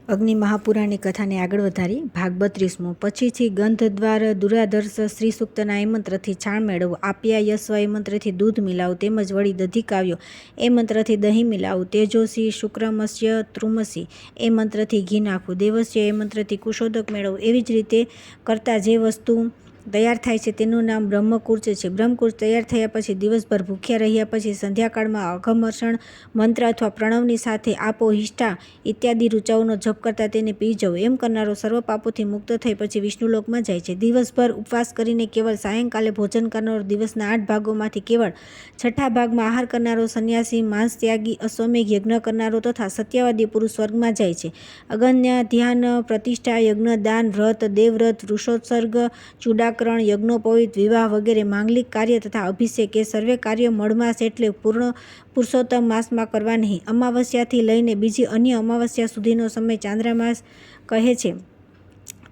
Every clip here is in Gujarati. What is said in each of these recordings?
અગ્નિ મહાપુરાણની કથાને આગળ વધારી ભાગ 32મો। પછીથી ગંધદ્વાર દુરાધર્ષ શ્રી સૂક્તના એ મંત્રથી છાણ મેળવો, આપ્યાયસ્વ એ મંત્રથી દૂધ મિલાવો, તેમજ વળી દધિકાવ્યો એ મંત્રથી દહીં મિલાવો, તેજોસી શુક્રમસ્ય ત્રુમસી એ મંત્રથી ઘી નાખવું, દેવસ્ય એ મંત્રથી કુશોદક મેળવવું। એવી જ રીતે કરતાં જે વસ્તુ તૈયાર થાય છે તેનું નામ બ્રહ્મકુર્ચ છે। બ્રહ્મકુર્ચ તૈયાર થયા પછી દિવસભર ભૂખ્યા રહ્યા પછી સંધ્યાકાળમાં અઘમર્ષણ મંત્ર અથવા પ્રણવની સાથે આપો હિષ્ઠા ઇત્યાદિ ઋચાઓનો જપ કરતા તેને પી જવું। એમ કરનારો સર્વ પાપોથી મુક્ત થઈ પછી વિષ્ણુલોકમાં જાય છે। દિવસભર ઉપવાસ કરીને કેવળ સાયંકાલે ભોજન કરનારો દિવસના 8 ભાગોમાંથી કેવળ 6ઠા ભાગમાં આહાર કરનારો સંન્યાસી, માંસ ત્યાગી, અશ્વમેઘ યજ્ઞ કરનારો તથા સત્યવાદી પુરુષ સ્વર્ગમાં જાય છે। અગન્ય ધ્યાન, પ્રતિષ્ઠા, યજ્ઞ, દાન, વ્રત, દેવવ્રત, ઋષોત્સર્ગ, ચૂડાકરણ, યજ્ઞોપવિત, વિવાહ વગેરે માંગલિક કાર્ય તથા અભિષેક એ સર્વે કાર્ય મળમાસ એટલે પૂર્ણ પુરુષોત્તમ માસમાં કરવા નહીં। અમાવસ્યાથી લઈને બીજી અન્ય અમાવસ્યા સુધીનો સમય ચાંદ્રમાસ કહે છે।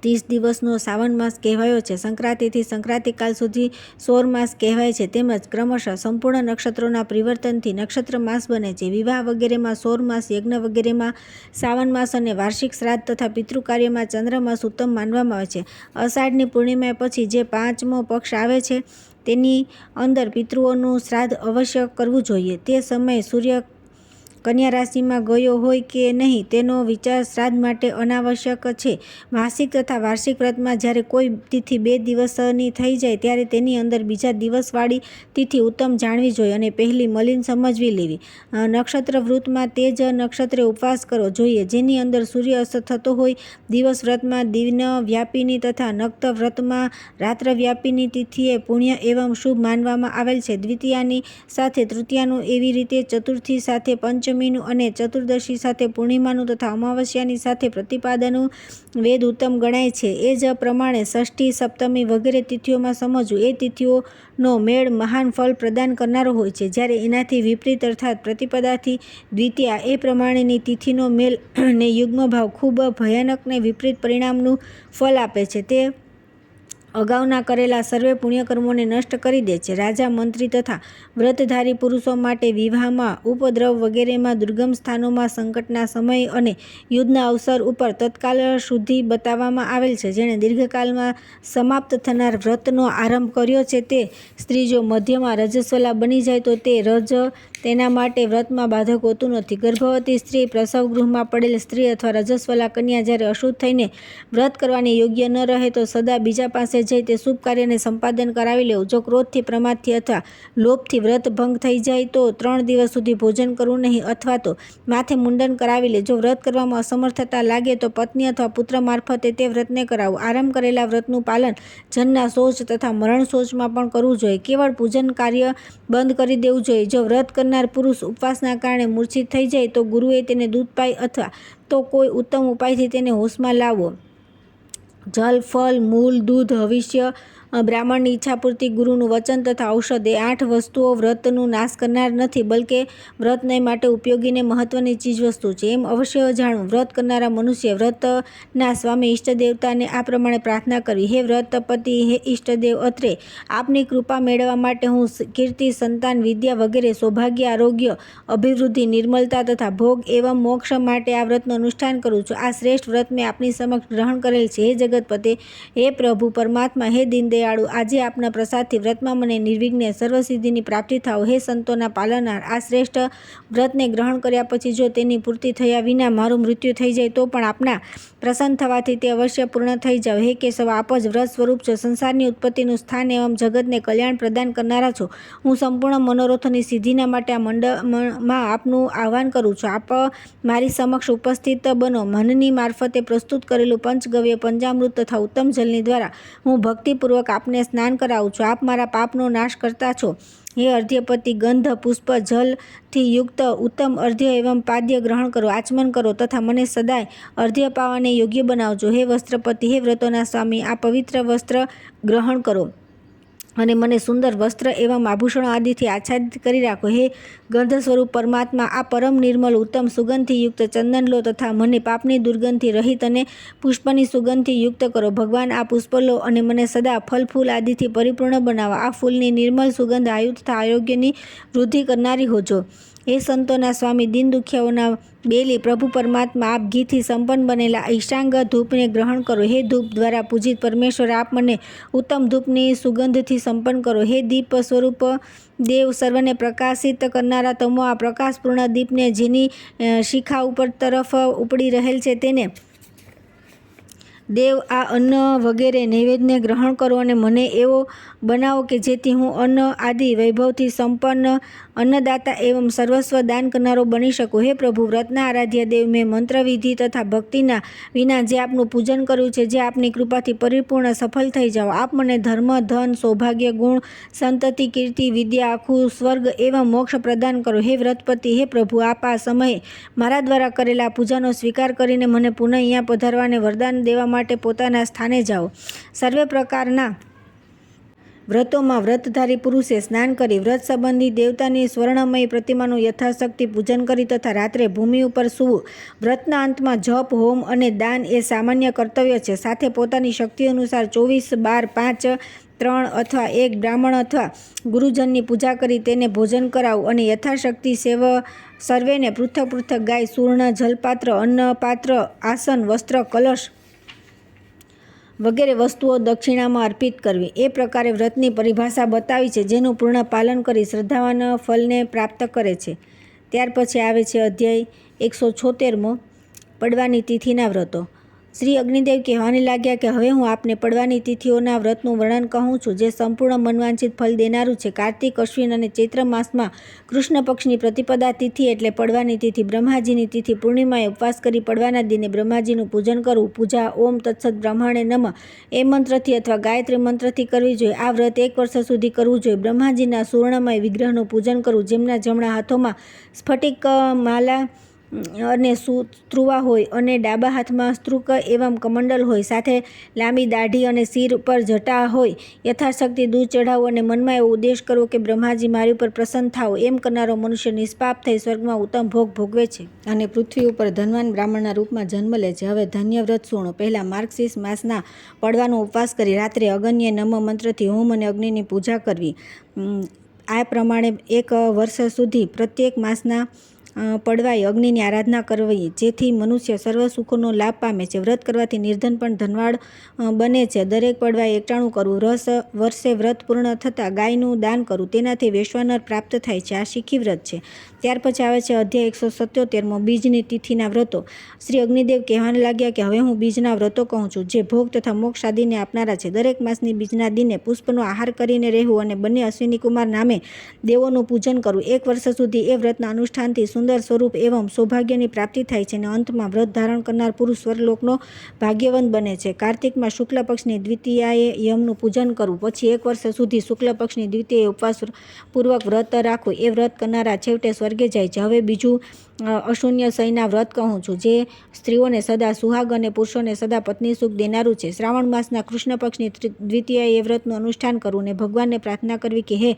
30 દિવસનો સાવન માસ કહેવાયો છે। સંક્રાંતિથી સંક્રાંતિકાલ સુધી સૌર માસ કહેવાય છે। તેમજ ક્રમશઃ સંપૂર્ણ નક્ષત્રોના પરિવર્તનથી નક્ષત્ર માસ બને છે। વિવાહ વગેરેમાં સૌર માસ, યજ્ઞ વગેરેમાં સાવન માસ અને વાર્ષિક શ્રાદ્ધ તથા પિતૃકાર્યમાં ચંદ્રમાસ ઉત્તમ માનવામાં આવે છે। અષાઢની પૂર્ણિમા પછી જે 5મો પક્ષ આવે છે તેની અંદર પિતૃઓનું શ્રાદ્ધ અવશ્ય કરવું જોઈએ। તે સમયે સૂર્ય કન્યા રાશિમાં ગયો હોય કે નહીં તેનો વિચાર શ્રાદ્ધ માટે અનાવશ્યક છે। માસિક તથા વાર્ષિક વ્રતમાં જ્યારે કોઈ તિથિ 2 દિવસની થઈ જાય ત્યારે તેની અંદર બીજા દિવસવાળી તિથિ ઉત્તમ જાણવી જોઈએ અને પહેલી મલિન સમજવી લેવી। નક્ષત્ર વૃતમાં તે જ નક્ષત્રે ઉપવાસ કરવો જોઈએ જેની અંદર સૂર્ય અસ્ત થતો હોય। દિવસ વ્રતમાં દિન વ્યાપિની તથા નક્ત વ્રતમાં રાત્ર વ્યાપિની તિથિએ પુણ્ય એવં શુભ માનવામાં આવેલ છે। દ્વિતીયાની સાથે તૃતીયાનું, એવી રીતે ચતુર્થી સાથે પંચમીનું અને ચતુર્દશી સાથે પૂર્ણિમાનું તથા અમાવસ્યાની સાથે પ્રતિપાદનનું વેદ ઉત્તમ ગણાય છે। એ જ પ્રમાણે ષષ્ઠી, સપ્તમી વગેરે તિથિઓમાં સમજવું। એ તિથિઓનો મેળ મહાન ફળ પ્રદાન કરનારો હોય છે, જ્યારે એનાથી વિપરીત અર્થાત પ્રતિપદાથી દ્વિતીયા એ પ્રમાણેની તિથિનો મેળ ને યુગ્મભાવ ખૂબ ભયાનક ને વિપરીત પરિણામનું ફળ આપે છે। તે અગાઉના કરેલા સર્વે પુણ્યકર્મોને નષ્ટ કરી દે છે। રાજા, મંત્રી તથા વ્રતધારી પુરુષો માટે વિવાહમાં, ઉપદ્રવ વગેરેમાં, દુર્ગમ સ્થાનોમાં, સંકટના સમય અને યુદ્ધના અવસર ઉપર તત્કાલ શુદ્ધિ બતાવવામાં આવેલ છે। જેણે દીર્ઘકાલમાં સમાપ્ત થનાર વ્રતનો આરંભ કર્યો છે તે સ્ત્રી જો મધ્યમાં રજસ્વલા બની જાય તો તે રજ તેના માટે વ્રતમાં બાધક હોતું નથી। ગર્ભવતી સ્ત્રી, પ્રસવગૃહમાં પડેલ સ્ત્રી અથવા રજસ્વલા કન્યા જ્યારે અશુદ્ધ થઈને વ્રત કરવાની યોગ્ય ન રહે તો સદા બીજા પાસે જઈ તે શુભ કાર્યને સંપાદન કરાવી લેવું। જો ક્રોધથી, પ્રમાદથી અથવા લોભથી વ્રત ભંગ થઈ જાય તો 3 દિવસ સુધી ભોજન કરવું નહીં અથવા તો માથે મુંડન કરાવી લે। જો વ્રત કરવામાં અસમર્થતા લાગે તો પત્ની અથવા પુત્ર મારફતે તે વ્રતને કરાવવું। આરંભ કરેલા વ્રતનું પાલન જન્મના શૌચ તથા મરણ શૌચમાં પણ કરવું જોઈએ। કેવળ પૂજન કાર્ય બંધ કરી દેવું જોઈએ। જો વ્રત કરનાર પુરુષ ઉપવાસના કારણે મૂર્છિત થઈ જાય તો ગુરુએ તેને દૂધ પાઈ અથવા તો કોઈ ઉત્તમ ઉપાયથી તેને હોશમાં લાવવો। જલ, ફળ, મૂળ, દૂધ, હવિષ્ય, બ્રાહ્મણની ઈચ્છાપૂર્તિ, ગુરુનું વચન તથા ઔષધ એ 8 વસ્તુઓ વ્રતનું નાશ કરનાર નથી, બલકે વ્રતને માટે ઉપયોગી ને મહત્વની ચીજવસ્તુ છે, એમ અવશ્ય જાણવું। વ્રત કરનારા મનુષ્ય વ્રતના સ્વામી ઈષ્ટદેવતાને આ પ્રમાણે પ્રાર્થના કરવી: હે વ્રતપતિ, હે ઈષ્ટદેવ અત્રે, આપની કૃપા મેળવવા માટે હું કીર્તિ, સંતાન, વિદ્યા વગેરે સૌભાગ્ય, આરોગ્ય, અભિવૃદ્ધિ, નિર્મલતા તથા ભોગ એવં મોક્ષ માટે આ વ્રતનું અનુષ્ઠાન કરું છું। આ શ્રેષ્ઠ વ્રત મેં આપની સમક્ષ ગ્રહણ કરેલ છે। હે જગતપતે, હે પ્રભુ પરમાત્મા, હે દીનદયાળુ, આજે આપના પ્રસાદથી વ્રતમાં મને નિર્વિઘ્ને સર્વસિદ્ધિની પ્રાપ્તિ થાઓ। હે સંતોના પાલનહાર, આ શ્રેષ્ઠ વ્રતને ગ્રહણ કર્યા પછી જો તેની પૂર્તિ થયા વિના મારું મૃત્યુ થઈ જાય તો પણ આપના પ્રસન્ન થવાથી તે અવશ્ય પૂર્ણ થઈ જાવ। હે કેશવ, આપ જ વ્રત સ્વરૂપ છો, સંસારની ઉત્પત્તિનું સ્થાન એવં જગતને કલ્યાણ પ્રદાન કરનારા છો। હું સંપૂર્ણ મનોરથોની સિદ્ધિના માટે આ મંડળમાં આપનું આહ્વાન કરું છું। આપ મારી સમક્ષ ઉપસ્થિત બનો। મનની મારફતે પ્રસ્તુત કરેલું પંચગવ્ય, પંચામૃત તથા ઉત્તમ જલની દ્વારા હું ભક્તિપૂર્વક આપને સ્નાન કરાવું છું। આપ મારા પાપનો નાશ કરતા છો। હે અર્ધ્યપતિ, ગંધ, પુષ્પ, જલથી યુક્ત ઉત્તમ અર્ધ્ય એવં પાદ્ય ગ્રહણ કરો, આચમન કરો તથા મને સદાય અર્ધ્ય પાવાને યોગ્ય બનાવજો। હે વસ્ત્રપતિ, હે વ્રતોના સ્વામી, આ પવિત્ર વસ્ત્ર ગ્રહણ કરો અને મને સુંદર વસ્ત્ર એવં આભૂષણો આદિથી આચ્છાદિત કરી રાખો। હે ગંધ સ્વરૂપ પરમાત્મા, આ પરમ નિર્મલ ઉત્તમ સુગંધથી યુક્ત ચંદન લો તથા મને પાપની દુર્ગંધથી રહિત અને પુષ્પની સુગંધથી યુક્ત કરો। ભગવાન, આ પુષ્પ લો અને મને સદા ફલ ફૂલ આદિથી પરિપૂર્ણ બનાવો। આ ફૂલની નિર્મલ સુગંધ આયુ તથા આરોગ્યની વૃદ્ધિ કરનારી હોજો। હે સંતોના સ્વામી, દીન દુખિયાઓના બેલી પ્રભુ પરમાત્મા, આપ ઘીથી સંપન્ન બનેલા ઈશાંગ ધૂપને ગ્રહણ કરો. હે ધૂપ દ્વારા પૂજિત પરમેશ્વર, આપ મને ઉત્તમ ધૂપની સુગંધથી સંપન્ન કરો. હે દીપ સ્વરૂપ દેવ, સર્વને પ્રકાશિત કરનારા તમો આ પ્રકાશપૂર્ણ દીપને જેની શિખા ઉપર તરફ ઉપડી રહેલ છે તેને દેવ આ અન્ન વગેરે નૈવેદ્યને ગ્રહણ કરો અને મને એવો બનાવો કે જેથી હું અન્ન આદિ વૈભવથી સંપન્ન અન્નદાતા એવં સર્વસ્વ દાન કરનારો બની શકું. હે પ્રભુ, વ્રતના આરાધ્ય દેવ, મેં મંત્રવિધિ તથા ભક્તિના વિના જે આપનું પૂજન કર્યું છે, જે આપની કૃપાથી પરિપૂર્ણ સફળ થઈ જાઓ. આપ મને ધર્મ, ધન, સૌભાગ્ય, ગુણ, સંતતિ, કીર્તિ, વિદ્યા, આખું સ્વર્ગ એવં મોક્ષ પ્રદાન કરો. હે વ્રતપતિ, હે પ્રભુ, આપ આ સમયે મારા દ્વારા કરેલા પૂજાનો સ્વીકાર કરીને મને પુનઃ અહીંયા પધારવાને વરદાન દેવા માટે પોતાના સ્થાને જાઓ. સર્વે પ્રકારના વ્રતોમાં વ્રતધારી પુરુષે સ્નાન કરી વ્રત સંબંધી દેવતાની સ્વર્ણમય પ્રતિમાનું યથાશક્તિ પૂજન કરી તથા રાત્રે ભૂમિ ઉપર સૂવું. વ્રતના અંતમાં જપ, હોમ અને દાન એ સામાન્ય કર્તવ્ય છે. સાથે પોતાની શક્તિ અનુસાર 24, 12, 5, 3 અથવા 1 બ્રાહ્મણ અથવા ગુરુજનની પૂજા કરી તેને ભોજન કરાવવું અને યથાશક્તિ સર્વેને પૃથક પૃથક ગાય, સૂર્ણ, જલપાત્ર, અન્નપાત્ર, આસન, વસ્ત્ર, કલશ વગેરે વસ્તુઓ દક્ષિણામાં અર્પિત કરવી. એ પ્રકારે વ્રતની પરિભાષા બતાવી છે, જેનું પૂર્ણ પાલન કરી શ્રદ્ધાવાન ફલને પ્રાપ્ત કરે છે. ત્યાર પછી આવે છે અધ્યાય 176મો, પડવાની તિથિના વ્રતો. શ્રી અગ્નિદેવ કહેવાને લાગ્યા કે હવે હું આપને પડવાની તિથિઓના વ્રતનું વર્ણન કહું છું, જે સંપૂર્ણ મનવાંછિત ફલ દેનારું છે. કાર્તિક, અશ્વિન અને ચૈત્ર માસમાં કૃષ્ણ પક્ષની પ્રતિપદા તિથિ એટલે પડવાની તિથિ. બ્રહ્માજીની તિથિ. પૂર્ણિમાએ ઉપવાસ કરી પડવાના દિને બ્રહ્માજીનું પૂજન કરવું. પૂજા ઓમ તત્સત બ્રહ્માણે નમઃ એ મંત્રથી અથવા ગાયત્રી મંત્રથી કરવી જોઈએ. આ વ્રત 1 વર્ષ સુધી કરવું જોઈએ. બ્રહ્માજીના સુવર્ણમય વિગ્રહનું પૂજન કરવું, જેમના જમણા હાથોમાં સ્ફટિક માલા અને સ્ત્રુવા હોય અને ડાબા હાથમાં સ્ત્રુક એવં કમંડલ હોય, સાથે લાંબી દાઢી અને સિર પર જટા હોય. યથાશક્તિ દૂધ ચઢાવવું અને મનમાં એવો ઉદ્દેશ કરવો કે બ્રહ્માજી મારી ઉપર પ્રસન્ન થાઓ. એમ કરનારો મનુષ્ય નિષ્પાપ થઈ સ્વર્ગમાં ઉત્તમ ભોગ ભોગવે છે અને પૃથ્વી ઉપર ધનવાન બ્રાહ્મણના રૂપમાં જન્મ લે છે. હવે ધન્ય વ્રત સુણો. પહેલાં માર્ગશીર્ષ માસના પડવાનો ઉપવાસ કરી રાત્રે અગન્ય નમ મંત્રથી હોમ અને અગ્નિની પૂજા કરવી. આ પ્રમાણે 1 વર્ષ સુધી પ્રત્યેક માસના પડવાએ અગ્નિની આરાધના કરવી, જેથી મનુષ્ય સર્વ સુખોનો લાભ પામે છે. વ્રત કરવાથી નિર્ધન પણ ધનવાળ બને છે. દરેક પડવાએ એકટાણું કરવું. વર્ષે વ્રત પૂર્ણ થતાં ગાયનું દાન કરવું, તેનાથી વૈશ્વાનર પ્રાપ્ત થાય છે. આ શીખી વ્રત છે. ત્યાર પછી આવે છે અધ્યાય 177મો, બીજની તિથિના વ્રતો. શ્રી અગ્નિદેવ કહેવાને લાગ્યા કે હવે હું બીજના વ્રતો કહું છું, જે ભોગ તથા મોક્ષ આદિને આપનારા છે. દરેક માસની બીજના દિને પુષ્પનો આહાર કરીને રહેવું અને બંને અશ્વિની કુમાર નામે દેવોનું પૂજન કરવું. 1 વર્ષ સુધી એ વ્રતના અનુષ્ઠાનથી સુંદર સ્વરૂપ એવં સૌભાગ્યની પ્રાપ્તિ થાય છે અને અંતમાં વ્રત ધારણ કરનાર પુરુષ સ્વર્ગલોકનો ભાગ્યવંત બને છે. કાર્તિકમાં શુક્લ પક્ષની દ્વિતીયાએ યમનું પૂજન કરવું. પછી 1 વર્ષ સુધી શુક્લ પક્ષની દ્વિતીયાએ ઉપવાસ પૂર્વક વ્રત રાખવું. એ વ્રત કરનારા છેવટે સ્વર્ગે જાય છે. હવે બીજું અશૂન્ય શયના વ્રત કહું છું, જે સ્ત્રીઓને સદા સુહાગ અને પુરુષોને સદા પત્ની સુખ દેનારું છે. શ્રાવણ માસના કૃષ્ણ પક્ષની દ્વિતીયાએ વ્રતનું અનુષ્ઠાન કરવું અને ભગવાનને પ્રાર્થના કરવી કે હે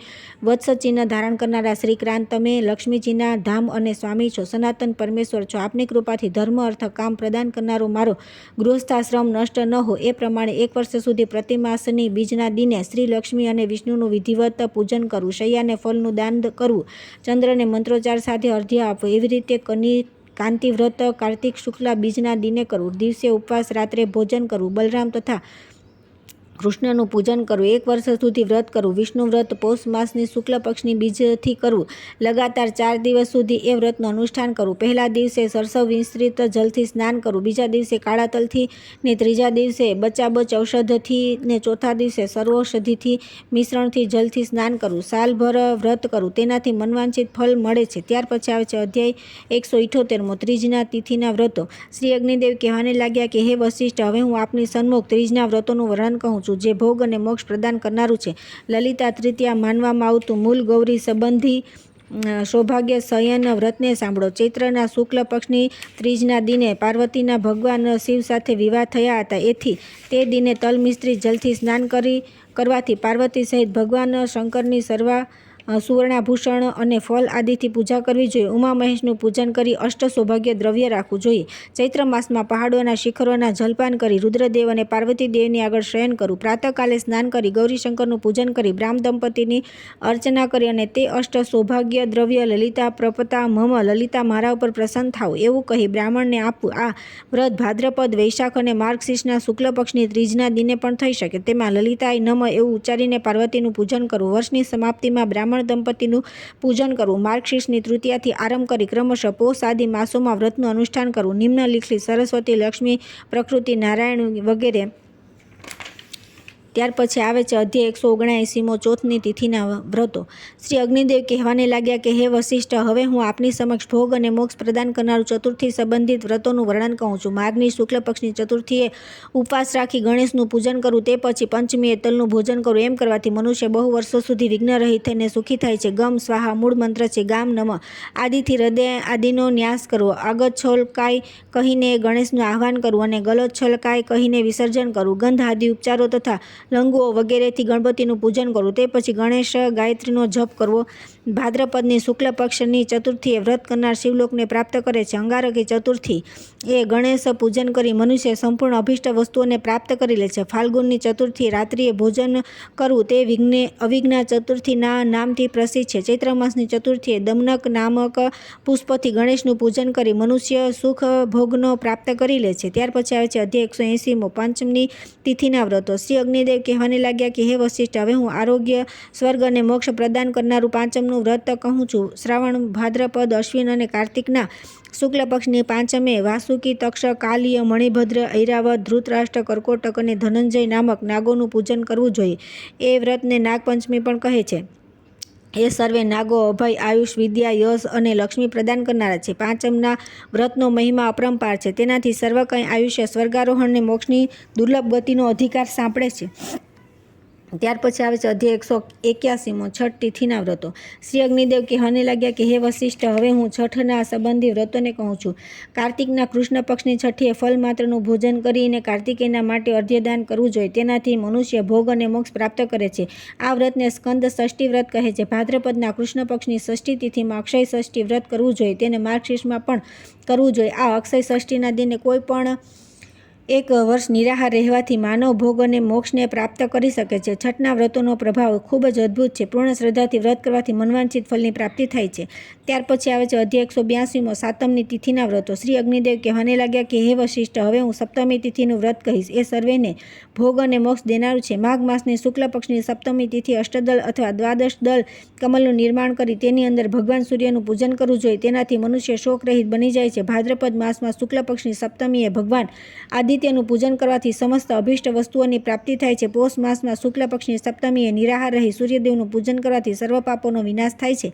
વત્સ ચિહ્ન ધારણ કરનારા શ્રીક્રાંત, તમે લક્ષ્મીજીના ધામ અને સ્વામી છો, સનાતન પરમેશ્વર છો. આપની કૃપાથી ધર્મ, અર્થ, કામ પ્રદાન કરનારો મારો ગૃહસ્થાશ્રમ નષ્ટ ન હો. એ પ્રમાણે 1 વર્ષ સુધી પ્રતિમાસની બીજના દિને શ્રી લક્ષ્મી અને વિષ્ણુનું વિધિવત પૂજન કરવું. શૈયાને ફળનું દાન કરવું. ચંદ્રને મંત્રોચ્ચાર સાથે અર્ધ્ય આપવું. એવી રીતે કાંતિ વ્રત કાર્તિક શુક્લા બીજના દિને કરવું. દિવસે ઉપવાસ, રાત્રે ભોજન કરવું. બલરામ તથા કૃષ્ણનું પૂજન કરવું. 1 વર્ષ સુધી વ્રત કરવું. વિષ્ણુ વ્રત પૌષ માસની શુક્લ પક્ષની બીજથી કરવું. લગાતાર 4 દિવસ સુધી એ વ્રતનું અનુષ્ઠાન કરવું. પહેલા દિવસે સરસવ મિશ્રિત જલથી સ્નાન કરવું. બીજા દિવસે કાળા તલથી ને ત્રીજા દિવસે બચાબચ ઔષધથી ને ચોથા દિવસે સર્વૌષધિથી મિશ્રણથી જલથી સ્નાન કરવું. સાલભર વ્રત કરવું, તેનાથી મનવાંછિત ફળ મળે છે. ત્યાર પછી આવે છે અધ્યાય 178મો, ત્રીજના તિથિના વ્રતો. શ્રી અગ્નિદેવ કહેવાને લાગ્યા કે હે વશિષ્ઠ, હવે હું આપની સન્મુખ ત્રીજના વ્રતોનું વર્ણન કહું છું, જે ભોગ અને મોક્ષ પ્રદાન કરનારું છે. લલિતા તૃતીયા માનવામાં આવતું મૂલ ગૌરી સંબંધી સૌભાગ્ય શયન વ્રતને સાંભળો. ચૈત્રના શુક્લ પક્ષની ત્રીજના દિને પાર્વતીના ભગવાન શિવ સાથે વિવાહ થયા હતા. એથી તે દિને તલ મિશ્રિત જલથી સ્નાન કરવાથી પાર્વતી સહિત ભગવાન શંકરની સુવર્ણાભૂષણ અને ફળ આદિથી પૂજા કરવી જોઈએ. ઉમા મહેશનું પૂજન કરી અષ્ટ સૌભાગ્ય દ્રવ્ય રાખવું જોઈએ. ચૈત્ર માસમાં પહાડોના શિખરોના જલપાન કરી રુદ્રદેવ અને પાર્વતી દેવની આગળ શયન કરવું. પ્રાતઃકાલે સ્નાન કરી ગૌરીશંકરનું પૂજન કરી બ્રાહ્મ દંપતીની અર્ચના કરી અને તે અષ્ટ સૌભાગ્ય દ્રવ્ય લલિતા પ્રપતા મમ લલિતા મારા ઉપર પ્રસન્ન થાવ એવું કહી બ્રાહ્મણને આપવું. આ વ્રત ભાદ્રપદ, વૈશાખ અને માર્ગશીર્ષના શુક્લ પક્ષની ત્રીજના દિને પણ થઈ શકે. તેમાં લલિતાય નમ એવું ઉચ્ચારીને પાર્વતીનું પૂજન કરવું. વર્ષની સમાપ્તિમાં બ્રાહ્મણ દંપતીનું પૂજન કરવું. માર્ગશીર્ષની તૃતીયાથી આરંભ કરી ક્રમશઃ પોષ આદિ માસોમાં વ્રતનું અનુષ્ઠાન કરવું. નિમ્નલિખિત સરસ્વતી, લક્ષ્મી, પ્રકૃતિ, નારાયણ વગેરે. ત્યાર પછી આવે છે અધ્યાય 179મો ચોથની તિથિના વ્રતો. શ્રી અગ્નિદેવ કહેવાને લાગ્યા કે હે વશિષ્ઠ, હવે હું આપની સમક્ષ ભોગ અને મોક્ષ પ્રદાન કરનારું ચતુર્થી સંબંધિત વ્રતોનું વર્ણન કહું છું. માઘની શુક્લ પક્ષની ચતુર્થીએ ઉપવાસ રાખી ગણેશનું પૂજન કરવું. તે પછી પંચમીએ તલનું ભોજન કરવું. એમ કરવાથી મનુષ્ય બહુ વર્ષો સુધી વિઘ્નરહિત થઈને સુખી થાય છે. ગમ સ્વાહા મૂળ મંત્ર છે. ગામ નમ આદિથી હૃદય આદિનો ન્યાસ કરવો. આગચ્છોલકાય કહીને ગણેશનું આહ્વાન કરવું અને ગલોચ્છલકાય કહીને વિસર્જન કરવું. ગંધ આદિ ઉપચારો તથા લંગુઓ વગેરેથી ગણપતિનું પૂજન કરવું. તે પછી ગણેશ ગાયત્રીનો જપ કરવો. ભાદ્રપદની શુક્લ પક્ષની ચતુર્થીએ વ્રત કરનાર શિવલોકને પ્રાપ્ત કરે છે. અંગારકી ચતુર્થી એ ગણેશ પૂજન કરી મનુષ્ય સંપૂર્ણ અભિષ્ટ વસ્તુઓને પ્રાપ્ત કરી લે છે. ફાલ્ગુનની ચતુર્થીએ રાત્રિએ ભોજન કરવું. તે અવિઘ્ના ચતુર્થીના નામથી પ્રસિદ્ધ છે. ચૈત્ર માસની ચતુર્થીએ દમનક નામક પુષ્પથી ગણેશનું પૂજન કરી મનુષ્ય સુખ ભોગનો પ્રાપ્ત કરી લે છે. ત્યાર પછી આવે છે અધ્યાય 180મો પાંચમની તિથિના વ્રતો. શ્રી અગ્નિદેવ કહેવાને લાગ્યા કે હે વશિષ્ઠ, હવે હું આરોગ્ય, સ્વર્ગ અને મોક્ષ પ્રદાન કરનારું પાંચમનું વ્રત કહું છું. શ્રાવણ, ભાદ્રપદ, અશ્વિન અને કાર્તિકના શુક્લ પક્ષની પાંચમે વાસુકી, તક્ષ, કાલિય, મણિભદ્ર, ઐરાવત, ધૃતરાષ્ટ્ર, કર્કોટક અને ધનંજય નામક નાગોનું પૂજન કરવું જોઈએ. એ વ્રતને નાગપંચમી પણ કહે છે. એ સર્વે નાગો અભય, આયુષ, વિદ્યા, યશ અને લક્ષ્મી પ્રદાન કરનારા છે. પાંચમના વ્રતનો મહિમા અપરંપાર છે. તેનાથી સર્વ કંઈ આયુષ્ય, સ્વર્ગારોહણ અને મોક્ષની દુર્લભ ગતિનો અધિકાર સાંપડે છે. ત્યાર પછી આવે છે અધ્યાય 181મો છઠ તિથિના વ્રતો. શ્રી અગ્નિદેવ કહેવાને લાગ્યા કે હે વશિષ્ઠ, હવે હું છઠના સંબંધી વ્રતોને કહું છું. કાર્તિકના કૃષ્ણ પક્ષની છઠ્ઠીએ ફલ માત્રનું ભોજન કરીને કાર્તિકેયના માટે અર્ધ્યદાન કરવું જોઈએ. તેનાથી મનુષ્ય ભોગ અને મોક્ષ પ્રાપ્ત કરે છે. આ વ્રતને સ્કંદ ષષ્ઠી વ્રત કહે છે. ભાદ્રપદના કૃષ્ણ પક્ષની ષષ્ઠી તિથિમાં અક્ષય ષષ્ઠી વ્રત કરવું જોઈએ. તેને માર્ગશીર્ષમાં પણ કરવું જોઈએ. આ અક્ષય ષષ્ઠીના દિને કોઈ પણ એક વર્ષ નિરાહાર રહેવાથી માનવ ભોગ અને મોક્ષને પ્રાપ્ત કરી શકે છે. છઠના વ્રતોનો પ્રભાવ ખૂબ જ અદ્ભુત છે. પૂર્ણ શ્રદ્ધાથી વ્રત કરવાથી મનવાંછિત ફલની પ્રાપ્તિ થાય છે. ત્યાર પછી આવે છે અધ્યાય 182મો સાતમની તિથિના વ્રતો. શ્રી અગ્નિદેવ કહેવાને લાગ્યા કે હે વશિષ્ઠ, હવે હું સપ્તમી તિથિનું વ્રત કહીશ. એ સર્વેને ભોગ અને મોક્ષ દેનારું છે. માઘ માસની શુક્લ પક્ષની સપ્તમી તિથિ અષ્ટદલ અથવા દ્વાદશ દલ કમલનું નિર્માણ કરી તેની અંદર ભગવાન સૂર્યનું પૂજન કરવું જોઈએ. તેનાથી મનુષ્ય શોકરહિત બની જાય છે. ભાદ્રપદ માસમાં શુક્લ પક્ષની સપ્તમીએ ભગવાન આદિત્યનું પૂજન કરવાથી સમસ્ત અભિષ્ટ વસ્તુઓની પ્રાપ્તિ થાય છે. પોષ માસમાં શુક્લ પક્ષની સપ્તમીએ નિરાહાર રહી સૂર્યદેવનું પૂજન કરવાથી સર્વ પાપોનો વિનાશ થાય છે.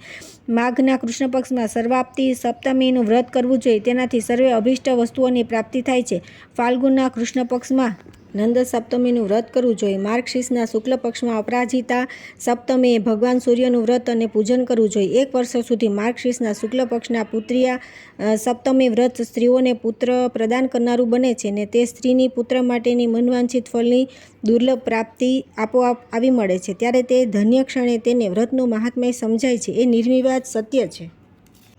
માઘના કૃષ્ણ પક્ષમાં સર્વાપ્તિ સપ્તમીનું વ્રત કરવું જોઈએ. તેનાથી સર્વે અભિષ્ટ વસ્તુઓની પ્રાપ્તિ થાય છે. ફાલ્ગુનના કૃષ્ણ પક્ષમાં નંદ સપ્તમીનું વ્રત કરવું જોઈએ. માર્ગશીર્ષના શુક્લ પક્ષમાં અપરાજિતા સપ્તમીએ ભગવાન સૂર્યનું વ્રત અને પૂજન કરવું જોઈએ. એક વર્ષ સુધી માર્ગશીર્ષના શુક્લ પક્ષના પુત્રિયા સપ્તમી વ્રત સ્ત્રીઓને પુત્ર પ્રદાન કરનારું બને છે ને તે સ્ત્રીની પુત્ર માટેની મનવાંછિત ફળની દુર્લભ પ્રાપ્તિ આપોઆપ આવી મળે છે. ત્યારે તે ધન્ય ક્ષણે તેને વ્રતનું મહાત્મ્ય સમજાય છે. એ નિર્વિવાદ સત્ય છે.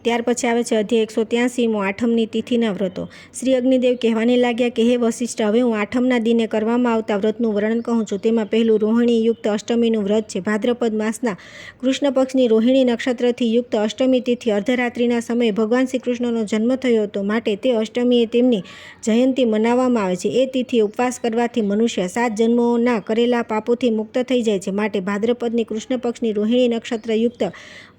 ત્યાર પછી આવે છે અધ્યાય 183મો આઠમની તિથિના વ્રતો. શ્રી અગ્નિદેવ કહેવાને લાગ્યા કે હે વશિષ્ઠ, હવે હું આઠમના દિને કરવામાં આવતા વ્રતનું વર્ણન કહું છું. તેમાં પહેલું રોહિણી યુક્ત અષ્ટમીનું વ્રત છે. ભાદ્રપદ માસના કૃષ્ણ પક્ષની રોહિણી નક્ષત્રથી યુક્ત અષ્ટમી તિથિ અર્ધરાત્રિના સમયે ભગવાન શ્રી કૃષ્ણનો જન્મ થયો હતો. માટે તે અષ્ટમીએ તેમની જયંતી મનાવવામાં આવે છે. એ તિથિએ ઉપવાસ કરવાથી મનુષ્ય 7 જન્મોના કરેલા પાપોથી મુક્ત થઈ જાય છે. માટે ભાદ્રપદની કૃષ્ણ પક્ષની રોહિણી નક્ષત્ર યુક્ત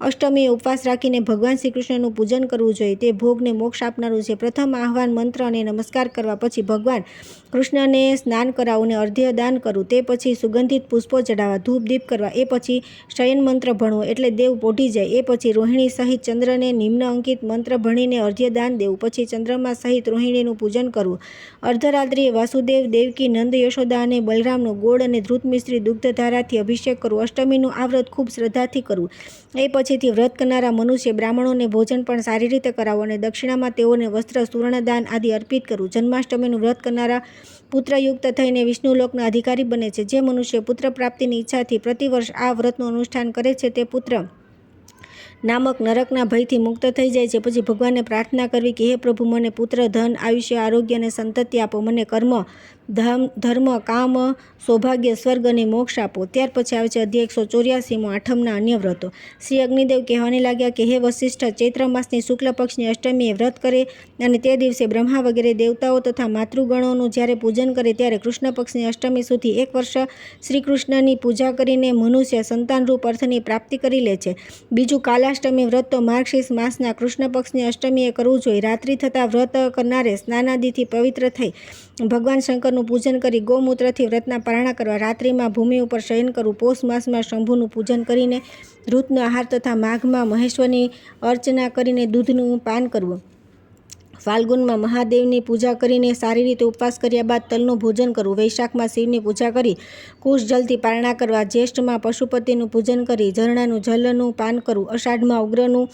અષ્ટમીએ ઉપવાસ રાખીને ભગવાન શ્રી કૃષ્ણ નું પૂજન કરવું જોઈએ. તે ભોગને મોક્ષ આપનારું છે. પ્રથમ આહવાન મંત્ર અને નમસ્કાર કરવા પછી ભગવાન કૃષ્ણને સ્નાન કરાવવું અને અર્ધ્ય દાન કરવું. તે પછી સુગંધિત પુષ્પો ચડાવવા, ધૂપ દીપ કરવા. એ પછી શયન મંત્ર ભણવો એટલે દેવ પોઢી જાય. એ પછી રોહિણી સહિત ચંદ્રને નિમ્ન અંકિત મંત્ર ભણીને અર્ધ્ય દાન દેવું. પછી ચંદ્રમા સહિત રોહિણીનું પૂજન કરવું. અર્ધરાત્રિએ વાસુદેવ, દેવકી, નંદ, યશોદા અને બલરામનું ગોળ અને ધૃત મિશ્રી દુગ્ધધારાથી અભિષેક કરવો. અષ્ટમીનું આ વ્રત ખૂબ શ્રદ્ધાથી કરવું. એ પછીથી વ્રત કરનારા મનુષ્ય બ્રાહ્મણોને ભોજન પણ સારી રીતે કરાવવું અને દક્ષિણામાં તેઓને વસ્ત્ર, સુવર્ણદાન આદિ અર્પિત કરવું. જન્માષ્ટમીનું વ્રત કરનારા પુત્રયુક્ત થઈને વિષ્ણુલોકના અધિકારી બને છે. જે મનુષ્ય પુત્ર પ્રાપ્તિની ઈચ્છાથી પ્રતિવર્ષ આ વ્રતનું અનુષ્ઠાન કરે છે તે પુત્ર નામક નરકના ભયથી મુક્ત થઈ જાય છે. પછી ભગવાનને પ્રાર્થના કરવી કે હે પ્રભુ, મને પુત્ર, ધન, આયુષ્ય, આરોગ્ય અને સંતતિ આપો. મને કર્મ, ધર્મ, કામ, સૌભાગ્ય, સ્વર્ગ અને મોક્ષ આપો. ત્યાર પછી આવે છે અધ્યાય 184 આઠમના અન્ય વ્રતો. શ્રી અગ્નિદેવ કહેવાને લાગ્યા કે હે વશિષ્ઠ, ચૈત્ર માસની શુક્લ પક્ષની અષ્ટમીએ વ્રત કરે અને તે દિવસે બ્રહ્મા વગેરે દેવતાઓ તથા માતૃગણોનું જ્યારે પૂજન કરે ત્યારે કૃષ્ણ પક્ષની અષ્ટમી સુધી 1 વર્ષ શ્રીકૃષ્ણની પૂજા કરીને મનુષ્ય સંતાનરૂપ અર્થની પ્રાપ્તિ કરી લે છે. બીજું, કાલાષ્ટમી વ્રત તો માર્ગશીર્ષ માસના કૃષ્ણ પક્ષની અષ્ટમીએ કરવું જોઈએ. રાત્રિ થતાં વ્રત કરનારે સ્નાનાદિથી પવિત્ર થઈ ભગવાન શંકરનું પૂજન કરી ગૌમૂત્રથી વ્રતના પારણા કરવા. રાત્રિમાં ભૂમિ ઉપર શયન કરવું. પોષ માસમાં શંભુનું પૂજન કરીને ઋતનો આહાર તથા માઘમાં મહેશ્વરની અર્ચના કરીને દૂધનું પાન કરવું. ફાલ્ગુનમાં મહાદેવની પૂજા કરીને સારી રીતે ઉપવાસ કર્યા બાદ તલનું ભોજન કરવું. વૈશાખમાં શિવની પૂજા કરી કુશ જલથી પારણા કરવા. જ્યેષ્ઠમાં પશુપતિનું પૂજન કરી ઝરણાનું જલનું પાન કરવું. અષાઢમાં ઉગ્રનું,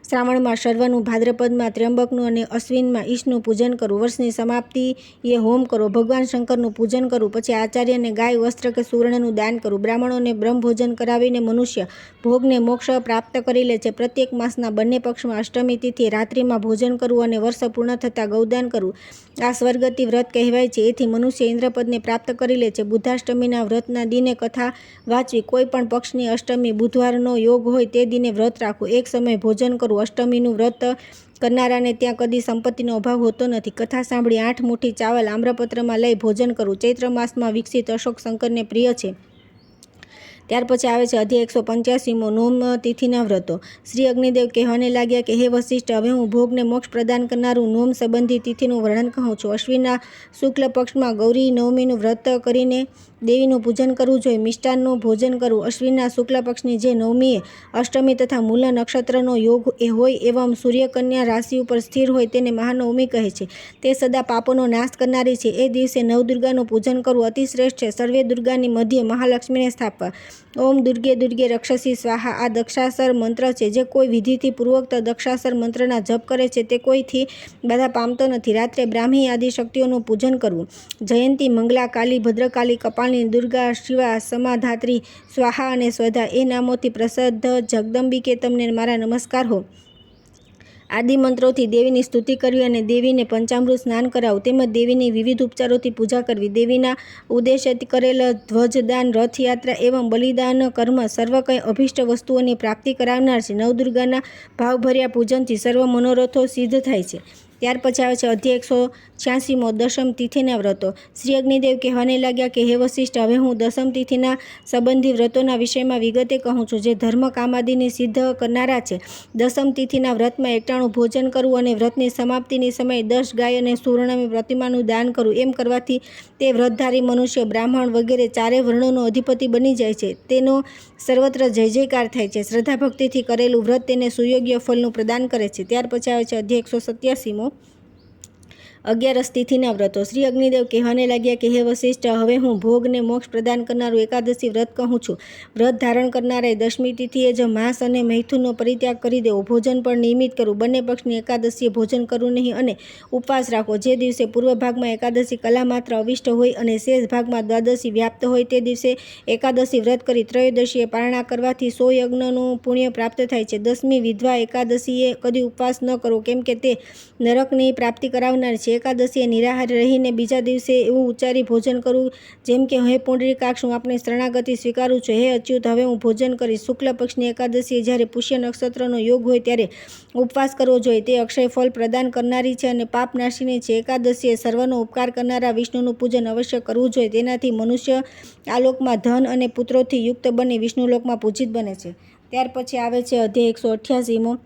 શ્રાવણમાં શર્વનું, ભાદ્રપદમાં ત્ર્યંબકનું અને અશ્વિનમાં ઈશનું પૂજન કરવું. વર્ષની સમાપ્તિએ હોમ કરવો. ભગવાન શંકરનું પૂજન કરવું. પછી આચાર્યને ગાય, વસ્ત્ર કે સુવર્ણનું દાન કરવું. બ્રાહ્મણોને બ્રહ્મભોજન કરાવીને મનુષ્ય ભોગને મોક્ષ પ્રાપ્ત કરી લે છે. પ્રત્યેક માસના બંને પક્ષમાં અષ્ટમી તિથિએ રાત્રિમાં ભોજન કરવું અને વર્ષ પૂર્ણ થતાં ગૌદાન કરવું. આ સ્વર્ગતિ વ્રત કહેવાય છે. એથી મનુષ્ય ઇન્દ્રપદને પ્રાપ્ત કરી લે છે. બુદ્ધાષ્ટમીના વ્રતના દિને કથા વાંચવી. કોઈ પણ પક્ષની અષ્ટમી બુધવારનો યોગ હોય તે દિને વ્રત રાખવું. એક સમય ભોજન કરવું. અષ્ટમીનું વ્રત કરનારાને ત્યાં કદી સંપત્તિનો અભાવ હોતો નથી. કથા સાંભળી 8 મુઠ્ઠી ચાવલ આમ્રપત્રમાં લઈ ભોજન કરવું. ચૈત્ર માસમાં વિકસિત અશોક શંકરને પ્રિય છે. ત્યાર પછી આવે છે અધ્યાય 185 નોમ તિથિના વ્રતો. શ્રી અગ્નિદેવ કહેવાને લાગ્યા કે હે વશિષ્ઠ, હવે હું ભોગને મોક્ષ પ્રદાન કરનારું નોમ સંબંધી તિથિનું વર્ણન કહું છું. અશ્વિનના શુક્લ પક્ષમાં ગૌરી નવમીનું વ્રત કરીને દેવીનું પૂજન કરવું જોઈએ. મિષ્ટાનનું ભોજન કરવું. અશ્વિનના શુક્લ પક્ષની જે નવમીએ અષ્ટમી તથા મૂલ નક્ષત્રનો યોગ હોય એવં સૂર્યકન્યા રાશિ ઉપર સ્થિર હોય તેને મહાનવમી કહે છે. તે સદા પાપોનો નાશ કરનારી છે. એ દિવસે નવદુર્ગાનું પૂજન કરવું અતિ શ્રેષ્ઠ છે. સર્વે દુર્ગાની મધ્યે મહાલક્ષ્મીને સ્થાપવા. ઓમ દુર્ગે દુર્ગે રક્ષસી સ્વાહા આ દક્ષાસર મંત્ર છે. જે કોઈ વિધિથી પૂર્વક દક્ષાસર મંત્રના જપ કરે છે તે કોઈથી બાધા પામતો નથી. રાત્રે બ્રાહ્મી આદિ શક્તિઓનું પૂજન કરવું. જયંતી, મંગલા, કાલી, ભદ્રકાલી, કપાલિની, દુર્ગા, શિવા, સમાધાત્રી, સ્વાહા અને સ્વધા એ નામોથી પ્રસિદ્ધ જગદંબિકે તમને મારા નમસ્કાર હો. આદિ મંત્રોથી દેવીની સ્તુતિ કરવી અને દેવીને પંચામૃત સ્નાન કરાવવું તેમજ દેવીની વિવિધ ઉપચારોથી પૂજા કરવી. દેવીના ઉદ્દેશ્ય કરેલ ધ્વજદાન, રથયાત્રા એવં બલિદાન કર્મ સર્વ કંઈ અભિષ્ટ વસ્તુઓની પ્રાપ્તિ કરાવનાર છે. નવદુર્ગાના ભાવભર્યા પૂજનથી સર્વ મનોરથો સિદ્ધ થાય છે. ત્યાર પછી આવે છે અધ્યાય 186 દશમ તિથિના વ્રતો. શ્રી અગ્નિદેવ કહેવાને લાગ્યા કે હે વશિષ્ઠ, હવે હું દશમ તિથિના સંબંધી વ્રતોના વિષયમાં વિગતે કહું છું જે ધર્મ કામાદિની સિદ્ધ કરનારા છે. દશમ તિથિના વ્રતમાં એકટાણું ભોજન કરવું અને વ્રતની સમાપ્તિની સમયે 10 ગાય અને સુવર્ણની પ્રતિમાનું દાન કરવું. એમ કરવાથી તે વ્રતધારી મનુષ્ય, બ્રાહ્મણ વગેરે ચારે વર્ણોનો અધિપતિ બની જાય છે. તેનો સર્વત્ર જય જયકાર થાય છે. શ્રદ્ધા ભક્તિથી કરેલું વ્રત તેને સુયોગ્ય ફલનું પ્રદાન કરે છે. ત્યાર પછી આવે છે અધ્યાય 187 11 તિથિના વ્રતો. શ્રી અગ્નિદેવ કહેવાને લાગ્યા કે હે વશિષ્ઠ, હવે હું ભોગને મોક્ષ પ્રદાન કરનારું એકાદશી વ્રત કહું છું. વ્રત ધારણ કરનારે દશમી તિથિએ જ માંસ અને મૈથુનનો પરિત્યાગ કરી દેવો. ભોજન પણ નિયમિત કરવું. બંને પક્ષની એકાદશીએ ભોજન કરવું નહીં અને ઉપવાસ રાખવો. જે દિવસે પૂર્વ ભાગમાં એકાદશી કલા માત્ર અવિષ્ટ હોય અને શેષ ભાગમાં દ્વાદશી વ્યાપ્ત હોય તે દિવસે એકાદશી વ્રત કરી ત્રયોદશીએ પારણા કરવાથી 100 યજ્ઞનું પુણ્ય પ્રાપ્ત થાય છે. દસમી વિધવા એકાદશીએ કદી ઉપવાસ ન કરવો કેમ કે તે નરકની પ્રાપ્તિ કરાવનાર છે. એકાદશીએ નિરાહાર રહીને બીજા દિવસે એવું ઉચ્ચારી ભોજન કરવું જેમ કે હે પુંડરીકાક્ષ, હું આપની શરણાગતિ સ્વીકારું છું. હે અચ્યુત, હવે હું ભોજન કરીશ. શુક્લ પક્ષની એકાદશીએ જ્યારે પુષ્ય નક્ષત્રનો યોગ હોય ત્યારે ઉપવાસ કરવો જોઈએ. તે અક્ષય ફળ પ્રદાન કરનારી છે અને પાપ નાશીની છે. એકાદશીએ સર્વનો ઉપકાર કરનારા વિષ્ણુનું પૂજન અવશ્ય કરવું જોઈએ. તેનાથી મનુષ્ય આ લોકમાં ધન અને પુત્રોથી યુક્ત બની વિષ્ણુલોકમાં પૂજિત બને છે. ત્યાર પછી આવે છે અધ્યાય 188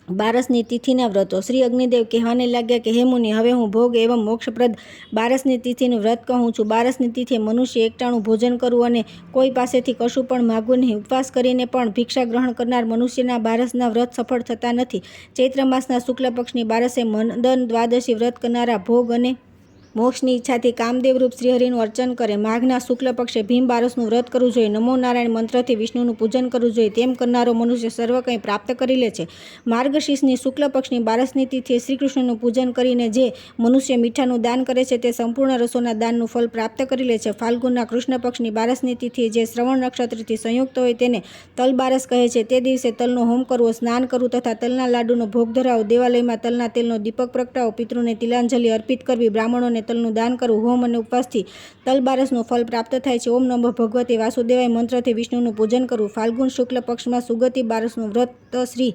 12ની તિથિના વ્રતો. શ્રી અગ્નિદેવ કહેવાને લાગ્યા કે હે મુનિ, હવે હું ભોગ એવં મોક્ષપ્રદ 12ની તિથિનું વ્રત કહું છું. 12ની તિથિએ મનુષ્ય એકટાણું ભોજન કરવું અને કોઈ પાસેથી કશું પણ માગવું નહીં. ઉપવાસ કરીને પણ ભિક્ષા ગ્રહણ કરનાર મનુષ્યના 12ના વ્રત સફળ થતા નથી. ચૈત્ર માસના શુક્લ પક્ષની 12એ મનદન દ્વાદશી વ્રત કરનારા ભોગ અને મોક્ષની ઈચ્છાથી કામદેવરૂપ શ્રીહરિનું અર્ચન કરે. માઘના શુક્લ પક્ષે ભીમ બારસનું વ્રત કરવું જોઈએ. નમો નારાયણ મંત્રથી વિષ્ણુનું પૂજન કરવું જોઈએ. તેમ કરનારો મનુષ્ય સર્વ કંઈ પ્રાપ્ત કરી લે છે. માર્ગશીર્ષની શુક્લ પક્ષની બારસની તિથિએ શ્રીકૃષ્ણનું પૂજન કરીને જે મનુષ્ય મીઠાનું દાન કરે છે તે સંપૂર્ણ રસોના દાનનું ફળ પ્રાપ્ત કરી લે છે. ફાલ્ગુનના કૃષ્ણ પક્ષની બારસની તિથિએ જે શ્રવણ નક્ષત્રથી સંયુક્ત હોય તેને તલ બારસ કહે છે. તે દિવસે તલનો હોમ કરવો, સ્નાન કરવું તથા તલના લાડુનો ભોગ ધરાવો. દેવાલયમાં તલના તેલનો દીપક પ્રગટાવો. પિતૃને તિલાંજલિ અર્પિત કરવી. બ્રાહ્મણોને તલનું દાન કરવું. હોમ અને ઉપવાસથી તલ બારસનું ફળ પ્રાપ્ત થાય છે. ઓમ નમઃ ભગવતે વાસુદેવાય મંત્રથી વિષ્ણુનું પૂજન કરવું. ફાલ્ગુન શુક્લ પક્ષમાં સુગતિ બારસનું વ્રત શ્રી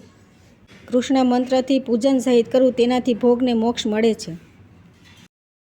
કૃષ્ણ મંત્રથી પૂજન સહિત કરવું. તેનાથી ભોગને મોક્ષ મળે છે.